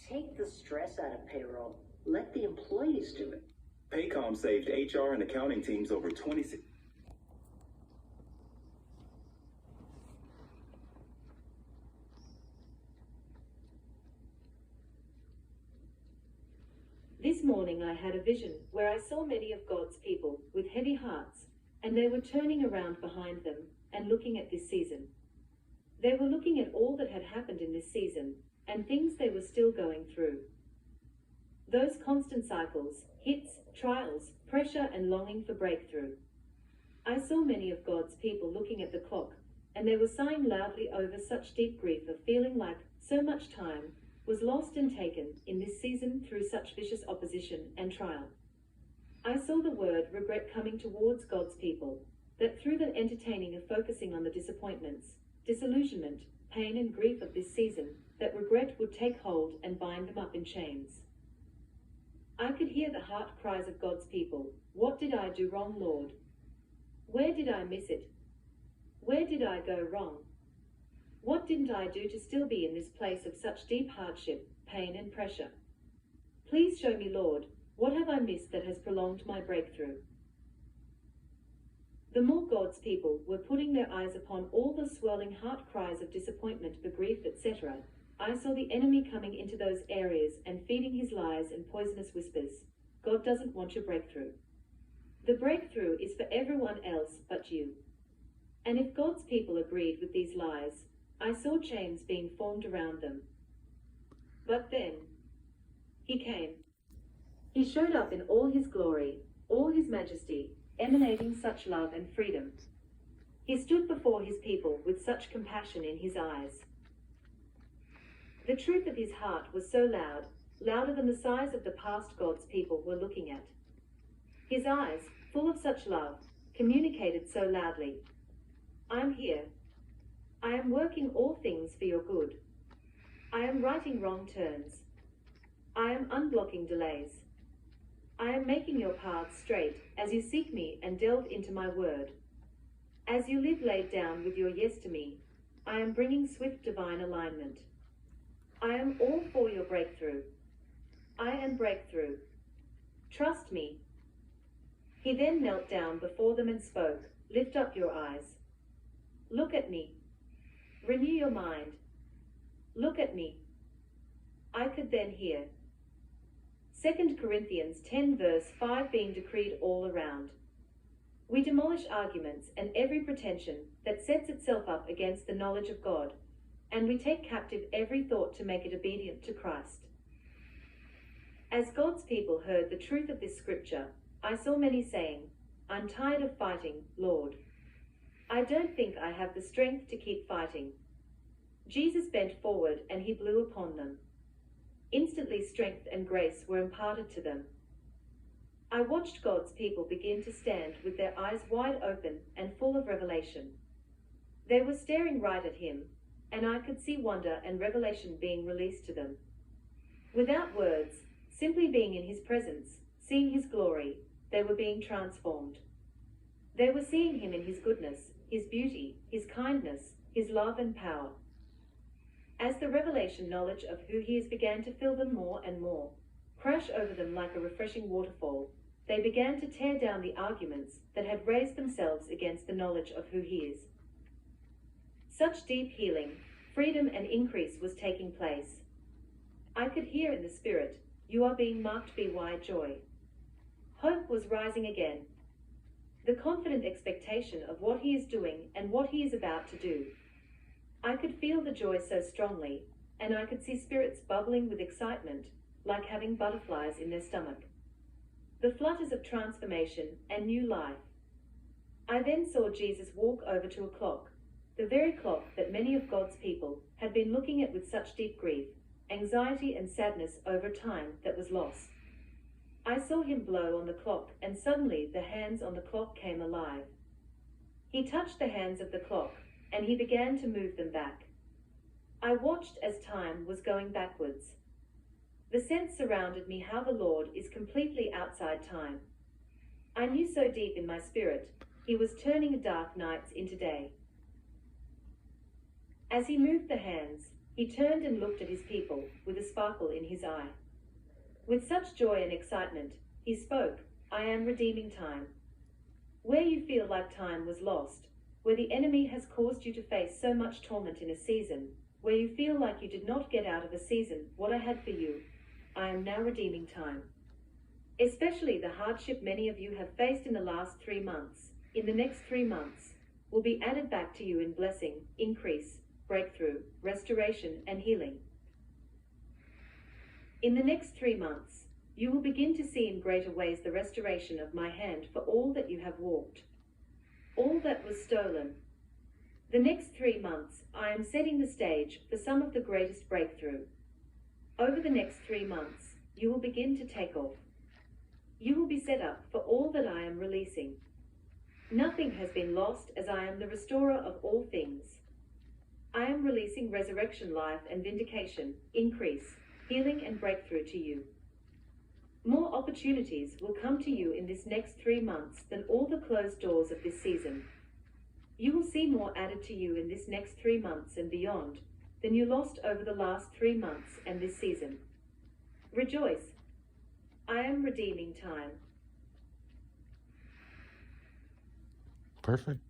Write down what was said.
Take the stress out of payroll. Let the employees do it. Paycom saved HR and accounting teams over 26. This morning I had a vision where I saw many of God's people with heavy hearts, and they were turning around behind them and looking at this season. They were looking at all that had happened in this season and things they were still going through. Those constant cycles, hits, trials, pressure, and longing for breakthrough. I saw many of God's people looking at the clock, and they were sighing loudly over such deep grief of feeling like so much time was lost and taken in this season through such vicious opposition and trial. I saw the word regret coming towards God's people, that through the entertaining of focusing on the disappointments, disillusionment, pain and grief of this season, that regret would take hold and bind them up in chains. I could hear the heart cries of God's people. What did I do wrong, Lord? Where did I miss it? Where did I go wrong? What didn't I do to still be in this place of such deep hardship, pain and pressure? Please show me, Lord, what have I missed that has prolonged my breakthrough? The more God's people were putting their eyes upon all the swirling heart cries of disappointment, for grief, etc., I saw the enemy coming into those areas and feeding his lies and poisonous whispers. God doesn't want your breakthrough. The breakthrough is for everyone else but you. And if God's people agreed with these lies, I saw chains being formed around them. But then, he came. He showed up in all his glory, all his majesty, emanating such love and freedom. He stood before his people with such compassion in his eyes. The truth of his heart was so loud, louder than the sighs of the past God's people were looking at. His eyes, full of such love, communicated so loudly. I'm here. I am working all things for your good. I am righting wrong turns. I am unblocking delays. I am making your paths straight as you seek me and delve into my word. As you live laid down with your yes to me, I am bringing swift divine alignment. I am all for your breakthrough. I am breakthrough. Trust me. He then knelt down before them and spoke, lift up your eyes. Look at me. Renew your mind. Look at me. I could then hear. 2 Corinthians 10 verse 5 being decreed all around. We demolish arguments and every pretension that sets itself up against the knowledge of God, and we take captive every thought to make it obedient to Christ. As God's people heard the truth of this scripture, I saw many saying, I'm tired of fighting, Lord. I don't think I have the strength to keep fighting. Jesus bent forward and he blew upon them. Instantly strength and grace were imparted to them. I watched God's people begin to stand with their eyes wide open and full of revelation. They were staring right at him, and I could see wonder and revelation being released to them. Without words, simply being in his presence, seeing his glory, they were being transformed. They were seeing him in his goodness, his beauty, his kindness, his love and power. As the revelation knowledge of who he is began to fill them more and more, crash over them like a refreshing waterfall, they began to tear down the arguments that had raised themselves against the knowledge of who he is. Such deep healing, freedom and increase was taking place. I could hear in the spirit, you are being marked by joy. Hope was rising again. The confident expectation of what he is doing and what he is about to do. I could feel the joy so strongly, and I could see spirits bubbling with excitement, like having butterflies in their stomach. The flutters of transformation and new life. I then saw Jesus walk over to a clock, the very clock that many of God's people had been looking at with such deep grief, anxiety and sadness over time that was lost. I saw him blow on the clock, and suddenly the hands on the clock came alive. He touched the hands of the clock, and he began to move them back. I watched as time was going backwards. The sense surrounded me how the Lord is completely outside time. I knew so deep in my spirit, he was turning dark nights into day. As he moved the hands, he turned and looked at his people with a sparkle in his eye. With such joy and excitement, he spoke, "I am redeeming time." Where you feel like time was lost, where the enemy has caused you to face so much torment in a season, where you feel like you did not get out of a season what I had for you, I am now redeeming time. Especially the hardship many of you have faced in the last 3 months, in the next 3 months, will be added back to you in blessing, increase, breakthrough, restoration, and healing. In the next 3 months, you will begin to see in greater ways the restoration of my hand for all that you have walked, all that was stolen. The next 3 months, I am setting the stage for some of the greatest breakthrough. Over the next 3 months, you will begin to take off. You will be set up for all that I am releasing. Nothing has been lost, as I am the restorer of all things. I am releasing resurrection life and vindication, increase, healing and breakthrough to you. More opportunities will come to you in this next 3 months than all the closed doors of this season. You will see more added to you in this next 3 months and beyond than you lost over the last 3 months and this season. Rejoice. I am redeeming time. Perfect.